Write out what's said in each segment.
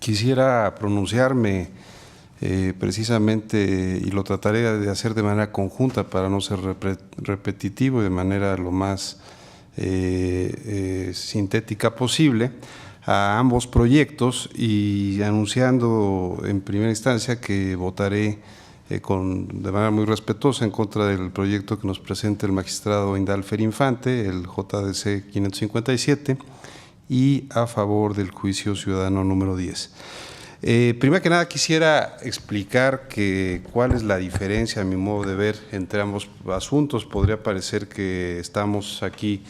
Quisiera pronunciarme precisamente, y lo trataré de hacer de manera conjunta para no ser repetitivo y de manera lo más sintética posible, a ambos proyectos, y anunciando en primera instancia que votaré de manera muy respetuosa en contra del proyecto que nos presenta el magistrado Indalfer Infante, el JDC 557, y a favor del juicio ciudadano número 10. Primero que nada quisiera explicar cuál es la diferencia, a mi modo de ver, entre ambos asuntos. Podría parecer que estamos aquí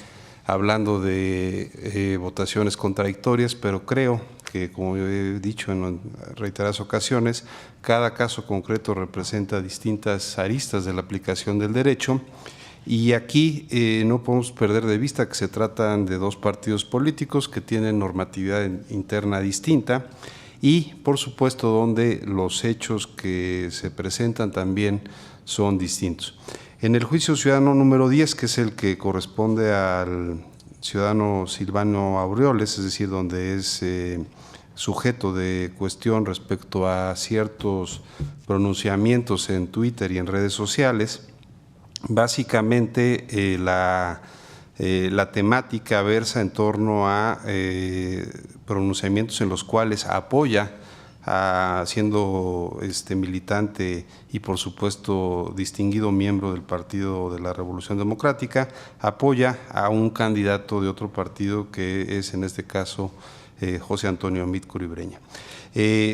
hablando de votaciones contradictorias, pero creo que, como he dicho en reiteradas ocasiones, cada caso concreto representa distintas aristas de la aplicación del derecho. Y aquí no podemos perder de vista que se tratan de dos partidos políticos que tienen normatividad interna distinta y, por supuesto, donde los hechos que se presentan también son distintos. En el juicio ciudadano número 10, que es el que corresponde al ciudadano Silvano Aureoles, es decir, donde es sujeto de cuestión respecto a ciertos pronunciamientos en Twitter y en redes sociales, básicamente la temática versa en torno a pronunciamientos en los cuales apoya, siendo militante y por supuesto distinguido miembro del Partido de la Revolución Democrática, apoya a un candidato de otro partido que es en este caso José Antonio Meade Curi-Breña.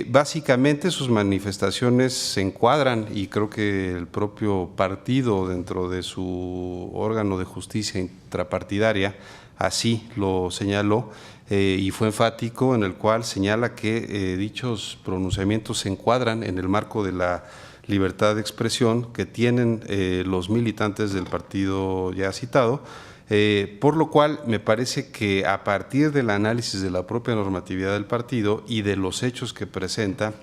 Básicamente sus manifestaciones se encuadran, y creo que el propio partido dentro de su órgano de justicia intrapartidaria así lo señaló, y fue enfático en el cual señala que dichos pronunciamientos se encuadran en el marco de la libertad de expresión que tienen los militantes del partido ya citado, por lo cual me parece que a partir del análisis de la propia normatividad del partido y de los hechos que presenta,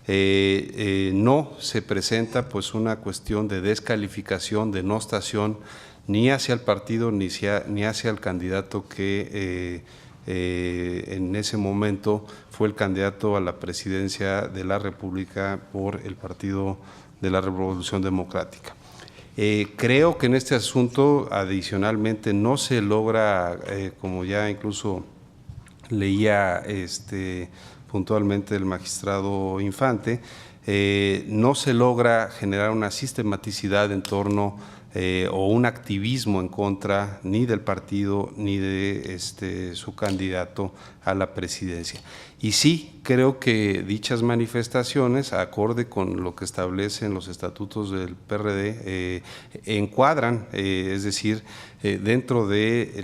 no se presenta pues una cuestión de descalificación, de denostación, ni hacia el partido ni hacia el candidato que en ese momento fue el candidato a la presidencia de la República por el Partido de la Revolución Democrática. Creo que en este asunto adicionalmente no se logra, como ya incluso leía puntualmente el magistrado Infante, no se logra generar una sistematicidad en torno o un activismo en contra ni del partido ni de su candidato a la presidencia. Y sí, creo que dichas manifestaciones, acorde con lo que establecen los estatutos del PRD, encuadran, es decir, dentro de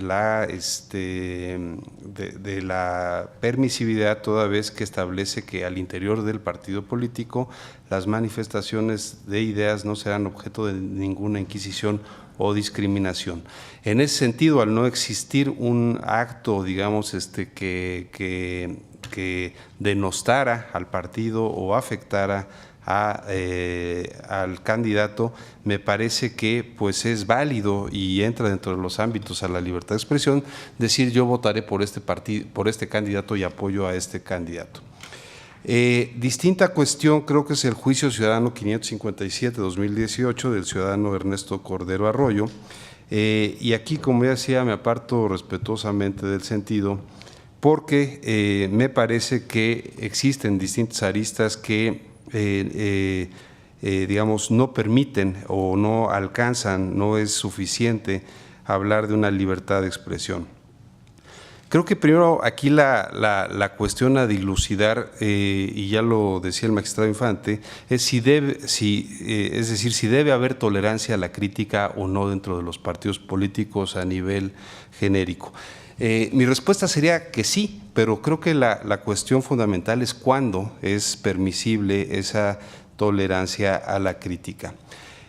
la permisividad, toda vez que establece que al interior del partido político las manifestaciones de ideas no serán objeto de ninguna inquisición o discriminación. En ese sentido, al no existir un acto, digamos, que denostara al partido o afectara al candidato, me parece que pues es válido y entra dentro de los ámbitos a la libertad de expresión decir yo votaré por este candidato y apoyo a este candidato. Distinta cuestión creo que es el juicio ciudadano 557-2018 del ciudadano Ernesto Cordero Arroyo, y aquí, como ya decía, me aparto respetuosamente del sentido porque me parece que existen distintas aristas que digamos no permiten o no alcanzan, no es suficiente hablar de una libertad de expresión. Creo que primero aquí la cuestión a dilucidar, y ya lo decía el magistrado Infante, es si debe haber tolerancia a la crítica o no dentro de los partidos políticos a nivel genérico. Mi respuesta sería que sí, pero creo que la cuestión fundamental es cuándo es permisible esa tolerancia a la crítica.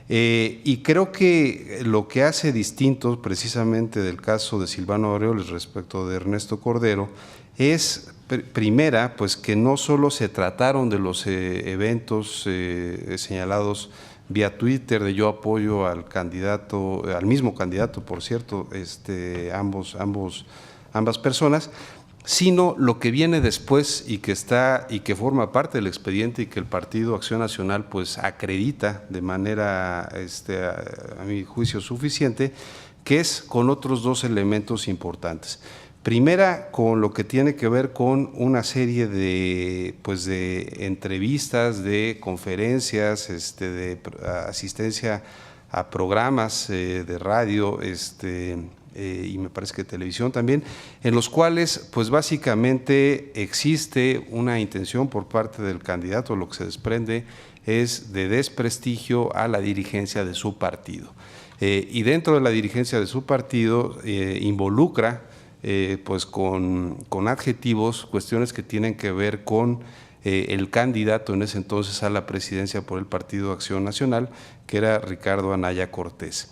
Y creo que lo que hace distinto precisamente del caso de Silvano Aureoles respecto de Ernesto Cordero es, primera, pues que no solo se trataron de los eventos señalados vía Twitter de yo apoyo al mismo candidato, por cierto, ambas personas, sino lo que viene después y que forma parte del expediente y que el Partido Acción Nacional pues acredita de manera a mi juicio suficiente, que es con otros dos elementos importantes. Primera, con lo que tiene que ver con una serie de entrevistas, de conferencias, de asistencia a programas de radio, y me parece que televisión también, en los cuales pues básicamente existe una intención por parte del candidato, lo que se desprende es de desprestigio a la dirigencia de su partido. Y dentro de la dirigencia de su partido involucra pues con adjetivos, cuestiones que tienen que ver con el candidato en ese entonces a la presidencia por el Partido Acción Nacional, que era Ricardo Anaya Cortés.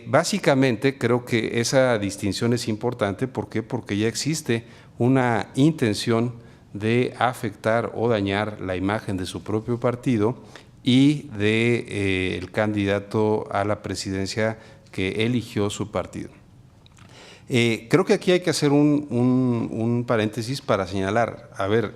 Básicamente creo que esa distinción es importante. ¿Por qué? Porque ya existe una intención de afectar o dañar la imagen de su propio partido y de el candidato a la presidencia que eligió su partido. Creo que aquí hay que hacer un paréntesis para señalar, a ver,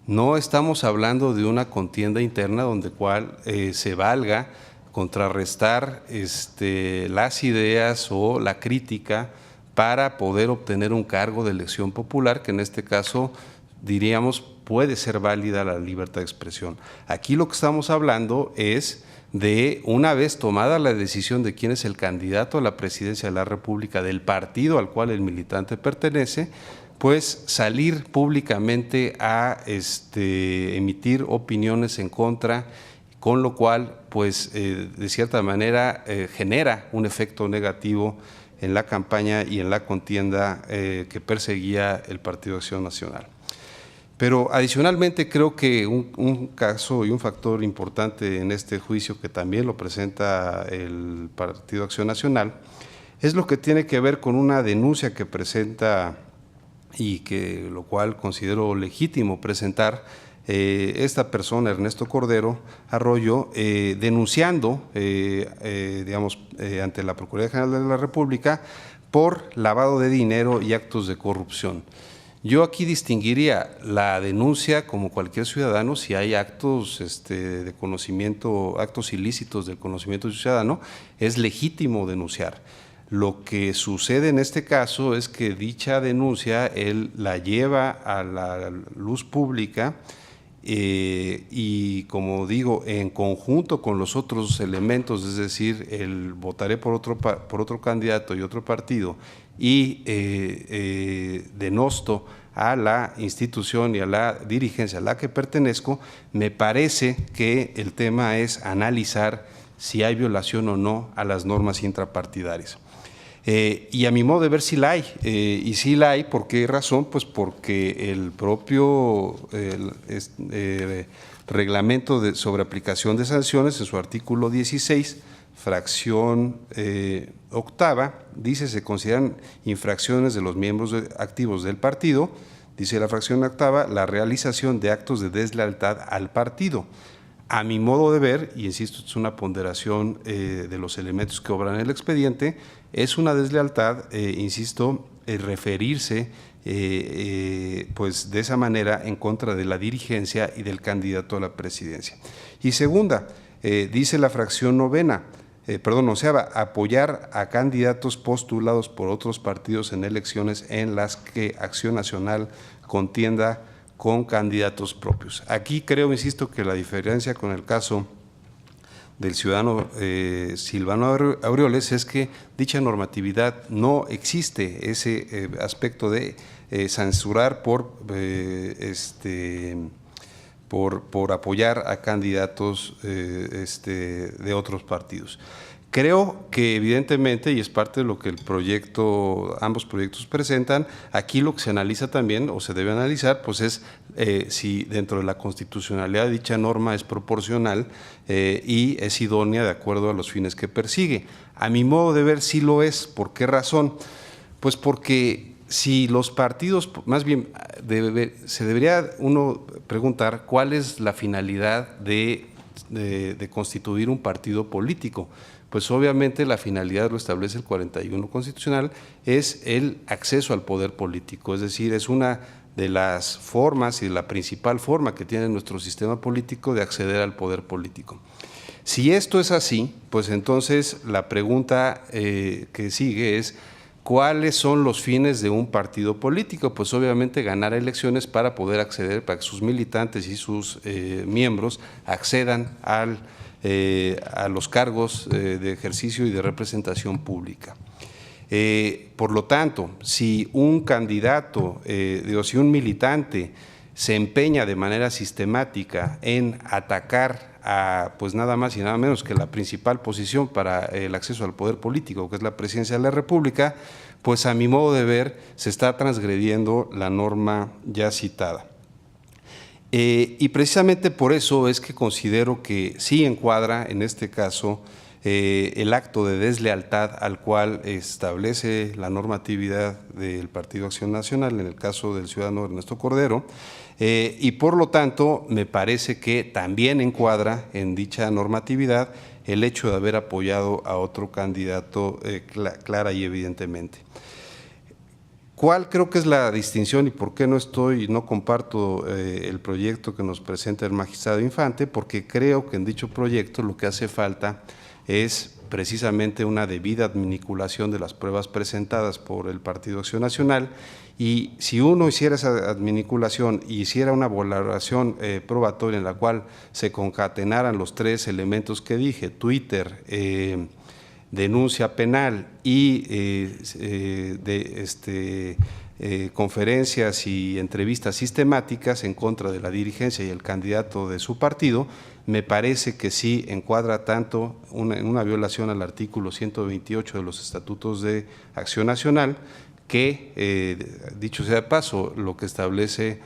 no estamos hablando de una contienda interna donde cual se valga contrarrestar las ideas o la crítica para poder obtener un cargo de elección popular, que en este caso diríamos puede ser válida la libertad de expresión. Aquí lo que estamos hablando es de, una vez tomada la decisión de quién es el candidato a la presidencia de la República del partido al cual el militante pertenece, pues salir públicamente a emitir opiniones en contra, con lo cual pues de cierta manera genera un efecto negativo en la campaña y en la contienda que perseguía el Partido Acción Nacional. Pero adicionalmente creo que un caso y un factor importante en este juicio, que también lo presenta el Partido Acción Nacional, es lo que tiene que ver con una denuncia que presenta y que lo cual considero legítimo presentar esta persona, Ernesto Cordero Arroyo, denunciando ante la Procuraduría General de la República por lavado de dinero y actos de corrupción. Yo aquí distinguiría la denuncia, como cualquier ciudadano, si hay actos de conocimiento, actos ilícitos del conocimiento ciudadano, es legítimo denunciar. Lo que sucede en este caso es que dicha denuncia él la lleva a la luz pública y, como digo, en conjunto con los otros elementos, es decir, el votaré por otro candidato y otro partido, y denosto a la institución y a la dirigencia a la que pertenezco, me parece que el tema es analizar si hay violación o no a las normas intrapartidarias. Y a mi modo de ver sí la hay, y sí la hay. ¿Por qué razón? Pues porque el propio reglamento sobre aplicación de sanciones, en su artículo 16, fracción octava, dice: se consideran infracciones de los miembros activos del partido, dice la fracción octava, la realización de actos de deslealtad al partido. A mi modo de ver, y insisto, es una ponderación de los elementos que obran el expediente, es una deslealtad, insisto, referirse pues de esa manera en contra de la dirigencia y del candidato a la presidencia. Y segunda, dice la fracción onceava, apoyar a candidatos postulados por otros partidos en elecciones en las que Acción Nacional contienda con candidatos propios. Aquí creo, insisto, que la diferencia con el caso del ciudadano Silvano Aureoles es que dicha normatividad no existe, ese aspecto de censurar por apoyar a candidatos de otros partidos. Creo que evidentemente, y es parte de lo que ambos proyectos presentan, aquí lo que se analiza también, o se debe analizar, pues es si dentro de la constitucionalidad dicha norma es proporcional y es idónea de acuerdo a los fines que persigue. A mi modo de ver sí lo es. ¿Por qué razón? Pues porque si los partidos, más bien se debería uno preguntar cuál es la finalidad de constituir un partido político. pues obviamente la finalidad lo establece el 41 constitucional, es el acceso al poder político, es decir, es una de las formas y la principal forma que tiene nuestro sistema político de acceder al poder político. Si esto es así, pues entonces la pregunta que sigue es, ¿cuáles son los fines de un partido político? Pues obviamente ganar elecciones para poder acceder, para que sus militantes y sus miembros accedan a los cargos de ejercicio y de representación pública. Por lo tanto, si un candidato, si un militante se empeña de manera sistemática en atacar a, pues nada más y nada menos que la principal posición para el acceso al poder político, que es la presidencia de la República, pues a mi modo de ver se está transgrediendo la norma ya citada. Y precisamente por eso es que considero que sí encuadra en este caso el acto de deslealtad al cual establece la normatividad del Partido Acción Nacional, en el caso del ciudadano Ernesto Cordero, y por lo tanto me parece que también encuadra en dicha normatividad el hecho de haber apoyado a otro candidato clara y evidentemente. ¿Cuál creo que es la distinción y por qué no comparto el proyecto que nos presenta el magistrado Infante? Porque creo que en dicho proyecto lo que hace falta es precisamente una debida adminiculación de las pruebas presentadas por el Partido Acción Nacional, y si uno hiciera esa adminiculación y hiciera una valoración probatoria en la cual se concatenaran los tres elementos que dije, Twitter, denuncia penal y conferencias y entrevistas sistemáticas en contra de la dirigencia y el candidato de su partido, me parece que sí encuadra tanto en una violación al artículo 128 de los Estatutos de Acción Nacional, que, dicho sea de paso, lo que establece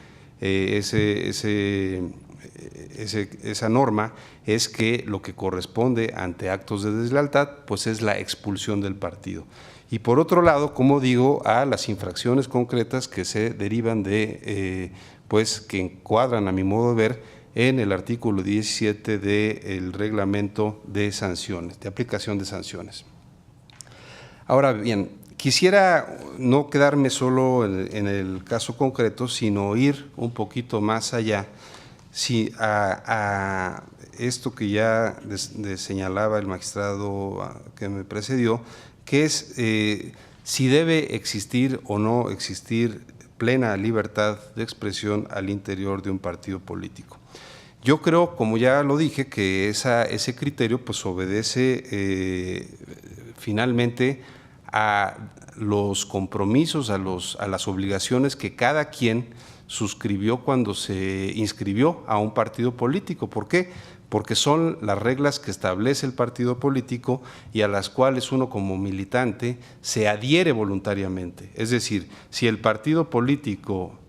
esa norma es que lo que corresponde ante actos de deslealtad pues es la expulsión del partido. Y por otro lado, como digo, a las infracciones concretas que se derivan de, pues que encuadran a mi modo de ver en el artículo 17 del reglamento de sanciones, de aplicación de sanciones. Ahora bien, quisiera no quedarme solo en el caso concreto, sino ir un poquito más allá a esto que ya señalaba el magistrado que me precedió, que es si debe existir o no existir plena libertad de expresión al interior de un partido político. Yo creo, como ya lo dije, que ese criterio pues obedece finalmente a los compromisos, a las obligaciones que cada quien suscribió cuando se inscribió a un partido político. ¿Por qué? Porque son las reglas que establece el partido político y a las cuales uno como militante se adhiere voluntariamente. Es decir, si el partido político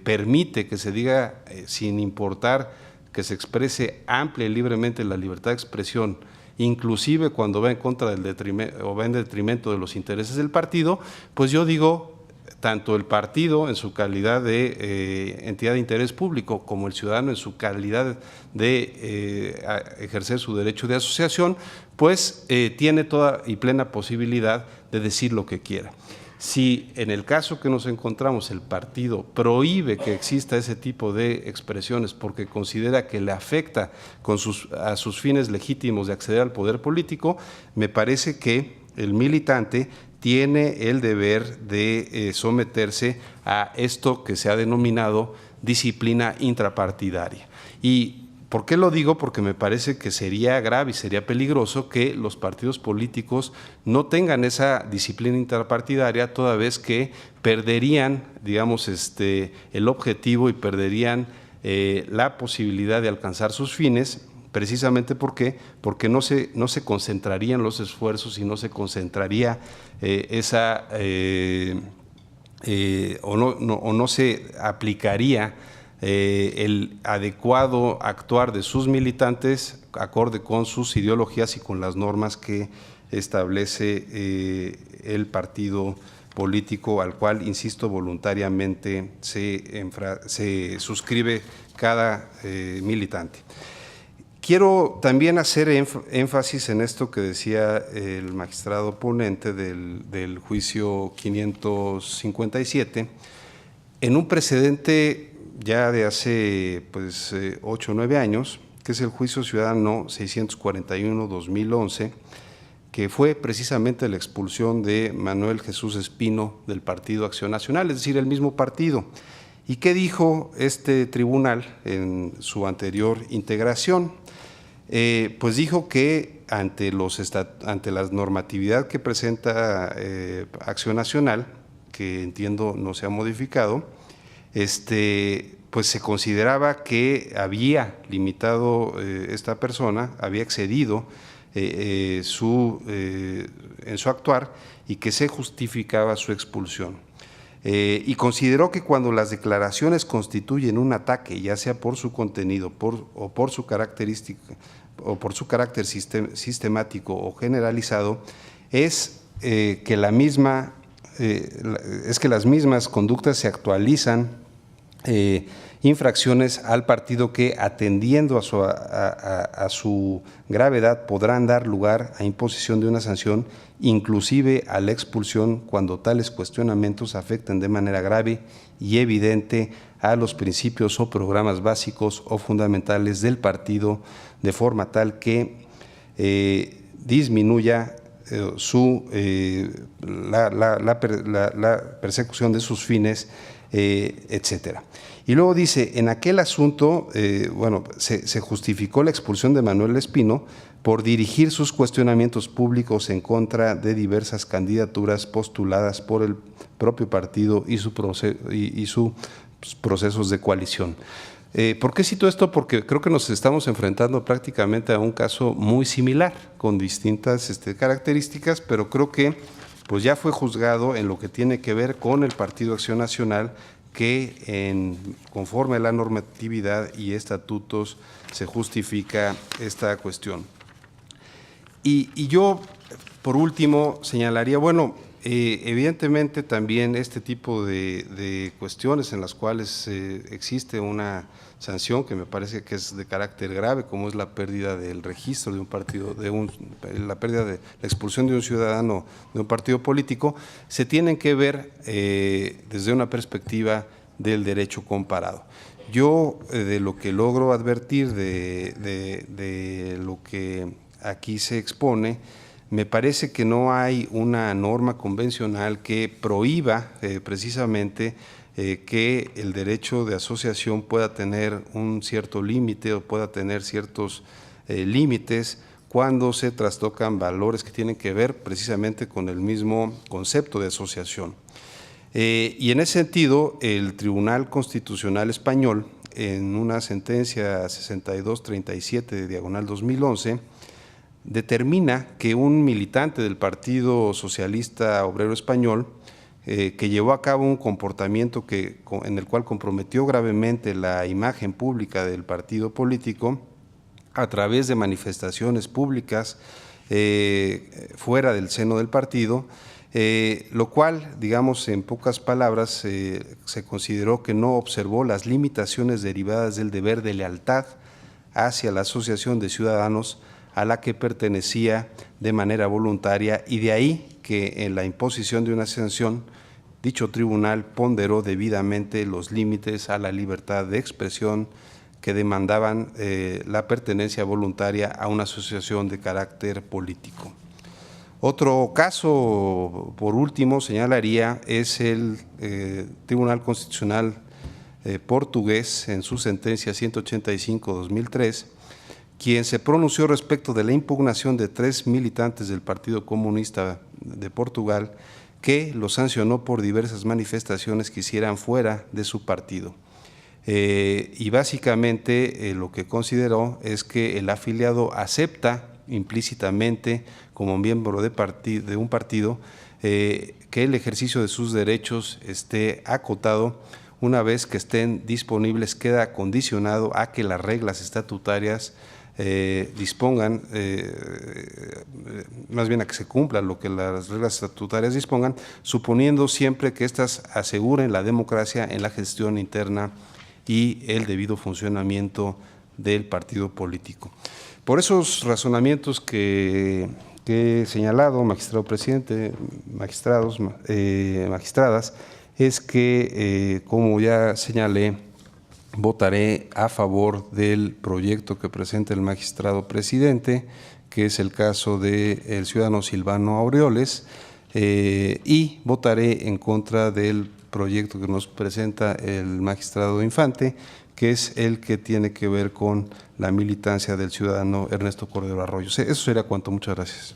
permite que se diga, sin importar que se exprese amplia y libremente la libertad de expresión, inclusive cuando va en contra del detrimento o va en detrimento de los intereses del partido, pues yo digo, tanto el partido en su calidad de entidad de interés público como el ciudadano en su calidad de ejercer su derecho de asociación, pues tiene toda y plena posibilidad de decir lo que quiera. Si en el caso que nos encontramos el partido prohíbe que exista ese tipo de expresiones porque considera que le afecta a sus fines legítimos de acceder al poder político, me parece que el militante tiene el deber de someterse a esto que se ha denominado disciplina intrapartidaria. ¿Y por qué lo digo? Porque me parece que sería grave y sería peligroso que los partidos políticos no tengan esa disciplina intrapartidaria, toda vez que perderían, digamos, el objetivo y perderían la posibilidad de alcanzar sus fines. Precisamente porque no se concentrarían los esfuerzos y no se concentraría o no se aplicaría el adecuado actuar de sus militantes acorde con sus ideologías y con las normas que establece el partido político al cual, insisto, voluntariamente se suscribe cada militante. Quiero también hacer énfasis en esto que decía el magistrado ponente del juicio 557, en un precedente ya de hace 8 o 9 años, que es el juicio ciudadano 641-2011, que fue precisamente la expulsión de Manuel Jesús Espino del Partido Acción Nacional, es decir, el mismo partido. ¿Y qué dijo este tribunal en su anterior integración? Pues dijo que ante la normatividad que presenta Acción Nacional, que entiendo no se ha modificado, pues se consideraba que había limitado esta persona, había excedido en su actuar y que se justificaba su expulsión. Y consideró que cuando las declaraciones constituyen un ataque, ya sea por su contenido o por su característica o por su carácter sistemático o generalizado, es que las mismas conductas se actualizan infracciones al partido que, atendiendo a su gravedad, podrán dar lugar a imposición de una sanción, inclusive a la expulsión, cuando tales cuestionamientos afecten de manera grave y evidente a los principios o programas básicos o fundamentales del partido, de forma tal que disminuya la persecución de sus fines, etcétera. Y luego dice, en aquel asunto, se justificó la expulsión de Manuel Espino por dirigir sus cuestionamientos públicos en contra de diversas candidaturas postuladas por el propio partido y sus procesos de coalición. ¿Por qué cito esto? Porque creo que nos estamos enfrentando prácticamente a un caso muy similar, con distintas características, pero creo que pues ya fue juzgado en lo que tiene que ver con el Partido Acción Nacional, que conforme a la normatividad y estatutos se justifica esta cuestión. Y yo, por último, señalaría, evidentemente también este tipo de cuestiones en las cuales existe una sanción que me parece que es de carácter grave, como es la pérdida del registro de un partido, la pérdida de la expulsión de un ciudadano de un partido político, se tienen que ver desde una perspectiva del derecho comparado. Yo, de lo que logro advertir de lo que aquí se expone, me parece que no hay una norma convencional que prohíba precisamente que el derecho de asociación pueda tener un cierto límite o pueda tener ciertos límites cuando se trastocan valores que tienen que ver precisamente con el mismo concepto de asociación. Y en ese sentido, el Tribunal Constitucional Español, en una sentencia 6237/2011, determina que un militante del Partido Socialista Obrero Español, que llevó a cabo un comportamiento en el cual comprometió gravemente la imagen pública del partido político a través de manifestaciones públicas fuera del seno del partido, lo cual, digamos en pocas palabras, se consideró que no observó las limitaciones derivadas del deber de lealtad hacia la asociación de ciudadanos a la que pertenecía de manera voluntaria, y de ahí que en la imposición de una sanción, dicho tribunal ponderó debidamente los límites a la libertad de expresión que demandaban la pertenencia voluntaria a una asociación de carácter político. Otro caso, por último, señalaría, es el Tribunal Constitucional portugués en su sentencia 185/2003, quien se pronunció respecto de la impugnación de 3 militantes del Partido Comunista de Portugal, que lo sancionó por diversas manifestaciones que hicieran fuera de su partido. Y básicamente lo que consideró es que el afiliado acepta implícitamente, como miembro de un partido, que el ejercicio de sus derechos esté acotado. Una vez que estén disponibles, queda condicionado a que las reglas estatutarias dispongan, más bien a que se cumplan lo que las reglas estatutarias dispongan, suponiendo siempre que éstas aseguren la democracia en la gestión interna y el debido funcionamiento del partido político. Por esos razonamientos que he señalado, magistrado presidente, magistrados, magistradas, es que, como ya señalé, votaré a favor del proyecto que presenta el magistrado presidente, que es el caso del ciudadano Silvano Aureoles, y votaré en contra del proyecto que nos presenta el magistrado Infante, que es el que tiene que ver con la militancia del ciudadano Ernesto Cordero Arroyo. Eso sería cuanto. Muchas gracias.